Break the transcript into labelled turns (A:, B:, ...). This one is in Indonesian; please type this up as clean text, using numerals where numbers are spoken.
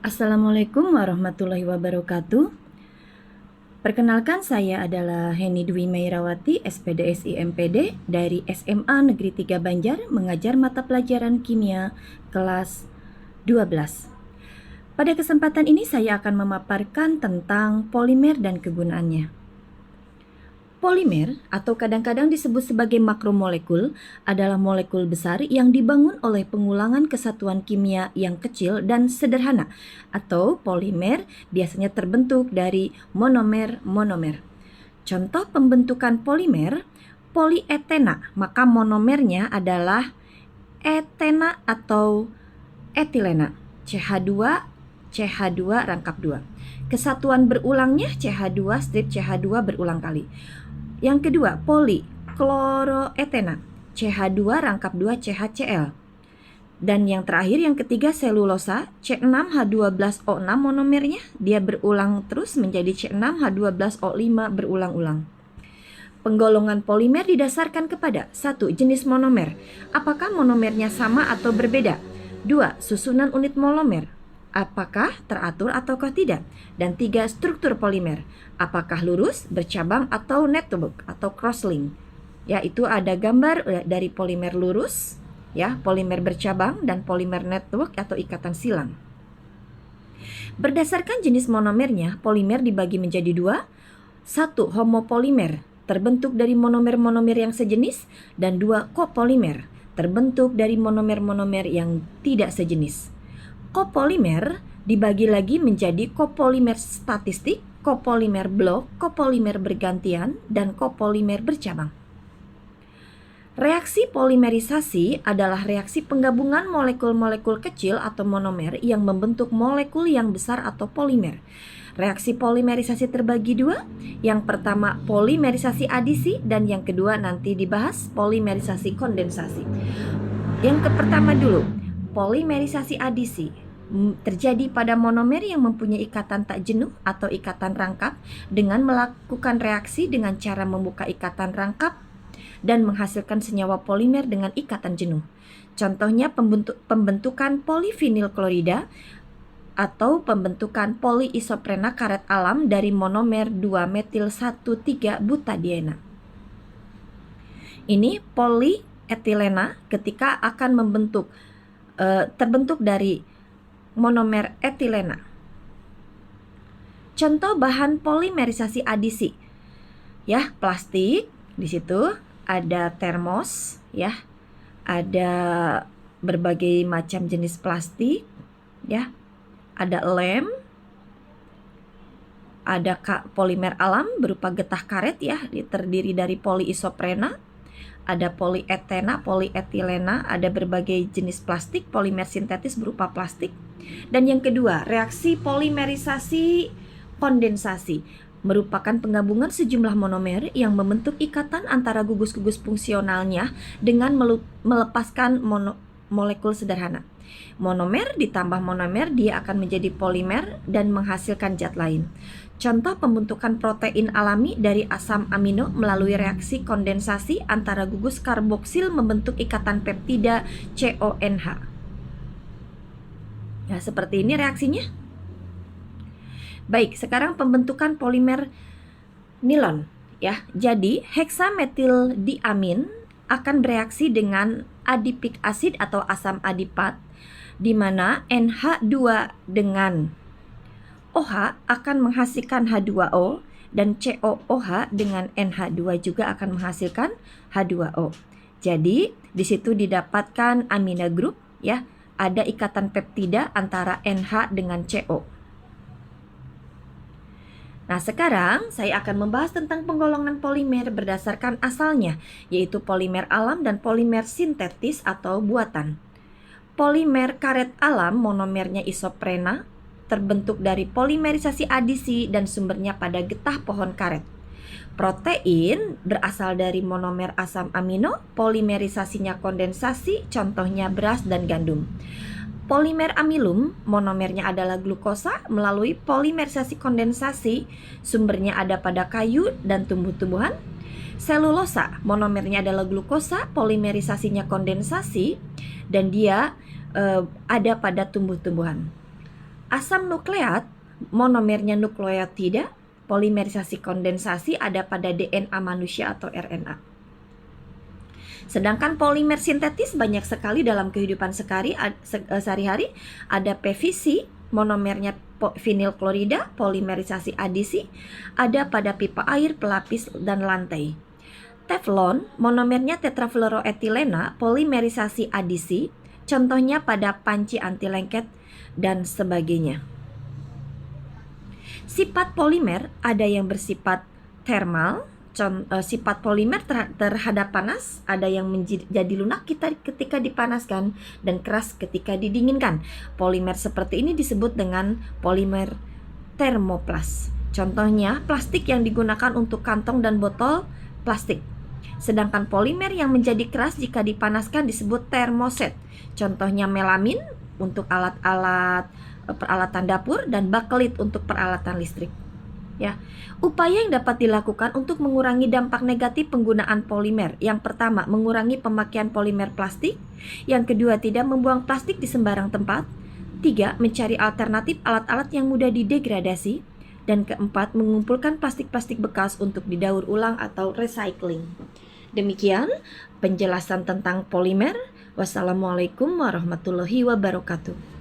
A: Assalamualaikum warahmatullahi wabarakatuh. Perkenalkan, saya adalah Heni Dwi Meirawati, SPDSI MPD dari SMA Negeri 3 Banjar, mengajar mata pelajaran kimia kelas 12. Pada kesempatan ini saya akan memaparkan tentang polimer dan kegunaannya. Polimer, atau kadang-kadang disebut sebagai makromolekul, adalah molekul besar yang dibangun oleh pengulangan kesatuan kimia yang kecil dan sederhana, atau polimer biasanya terbentuk dari monomer-monomer. Contoh pembentukan polimer, polietena, maka monomernya adalah etena atau etilena, CH2 CH2 rangkap 2. Kesatuan berulangnya CH2 strip CH2 berulang kali. Yang kedua, polikloroetena, CH2 rangkap 2 CHCl. Dan yang terakhir, yang ketiga, selulosa, C6H12O6 monomernya, dia berulang terus menjadi C6H12O5 berulang-ulang. Penggolongan polimer didasarkan kepada 1. Jenis monomer, apakah monomernya sama atau berbeda. 2. Susunan unit monomer, apakah teratur ataukah tidak. Dan 3. Struktur polimer, apakah lurus, bercabang, atau network atau crosslink. Ya, itu ada gambar dari polimer lurus, ya, polimer bercabang, dan polimer network atau ikatan silang. Berdasarkan jenis monomernya, polimer dibagi menjadi 2. 1. Homopolimer, terbentuk dari monomer-monomer yang sejenis, dan 2. Copolimer, terbentuk dari monomer-monomer yang tidak sejenis. Copolimer dibagi lagi menjadi copolimer statistik, copolimer blok, copolimer bergantian, dan copolimer bercabang. Reaksi polimerisasi adalah reaksi penggabungan molekul-molekul kecil atau monomer yang membentuk molekul yang besar atau polimer. Reaksi polimerisasi terbagi 2. Yang pertama polimerisasi adisi, dan yang kedua nanti dibahas polimerisasi kondensasi. Yang pertama dulu, polimerisasi adisi terjadi pada monomer yang mempunyai ikatan tak jenuh atau ikatan rangkap dengan melakukan reaksi dengan cara membuka ikatan rangkap dan menghasilkan senyawa polimer dengan ikatan jenuh. Contohnya pembentukan polivinil klorida atau pembentukan poliisoprena karet alam dari monomer 2-metil 1,3 butadiena. Ini polietilena ketika akan terbentuk dari monomer etilena. Contoh bahan polimerisasi adisi, ya, plastik. Di situ ada termos, ya, ada berbagai macam jenis plastik, ya, ada lem, ada polimer alam berupa getah karet, ya, terdiri dari poliisoprena. Ada polietena, polietilena, ada berbagai jenis plastik, polimer sintetis berupa plastik. Dan yang kedua, reaksi polimerisasi kondensasi merupakan penggabungan sejumlah monomer yang membentuk ikatan antara gugus-gugus fungsionalnya dengan melepaskan molekul sederhana. Monomer ditambah monomer, dia akan menjadi polimer dan menghasilkan zat lain. Contoh pembentukan protein alami dari asam amino melalui reaksi kondensasi antara gugus karboksil membentuk ikatan peptida CONH. Ya, seperti ini reaksinya. Baik, sekarang pembentukan polimer nilon, ya. Jadi heksametildiamin akan bereaksi dengan adipik asid atau asam adipat, di mana NH2 dengan OH akan menghasilkan H2O, dan COOH dengan NH2 juga akan menghasilkan H2O. Jadi di situ didapatkan amina group, ya, ada ikatan peptida antara NH dengan CO. Nah, sekarang saya akan membahas tentang penggolongan polimer berdasarkan asalnya, yaitu polimer alam dan polimer sintetis atau buatan. Polimer karet alam monomernya isoprena, terbentuk dari polimerisasi adisi dan sumbernya pada getah pohon karet. Protein berasal dari monomer asam amino, polimerisasinya kondensasi, contohnya beras dan gandum. Polimer amilum, monomernya adalah glukosa, melalui polimerisasi kondensasi, sumbernya ada pada kayu dan tumbuh-tumbuhan. Selulosa, monomernya adalah glukosa, polimerisasinya kondensasi, dan dia ada pada tumbuh-tumbuhan. Asam nukleat, monomernya nukleotida, polimerisasi kondensasi ada pada DNA manusia atau RNA. Sedangkan polimer sintetis banyak sekali dalam kehidupan sehari-hari. Ada PVC, monomernya vinyl klorida, polimerisasi adisi, ada pada pipa air, pelapis, dan lantai. Teflon, monomernya tetrafluoroetilena, polimerisasi adisi, contohnya pada panci anti lengket, dan sebagainya. Sifat polimer ada yang bersifat thermal, sifat polimer terhadap panas, ada yang menjadi lunak ketika dipanaskan dan keras ketika didinginkan. Polimer seperti ini disebut dengan polimer termoplas. Contohnya plastik yang digunakan untuk kantong dan botol plastik. Sedangkan polimer yang menjadi keras jika dipanaskan disebut termoset. Contohnya melamin untuk alat-alat peralatan dapur dan bakelit untuk peralatan listrik. Ya, upaya yang dapat dilakukan untuk mengurangi dampak negatif penggunaan polimer. Yang pertama, mengurangi pemakaian polimer plastik. Yang kedua, tidak membuang plastik di sembarang tempat. 3, mencari alternatif alat-alat yang mudah didegradasi. Dan keempat, mengumpulkan plastik-plastik bekas untuk didaur ulang atau recycling. Demikian penjelasan tentang polimer. Wassalamualaikum warahmatullahi wabarakatuh.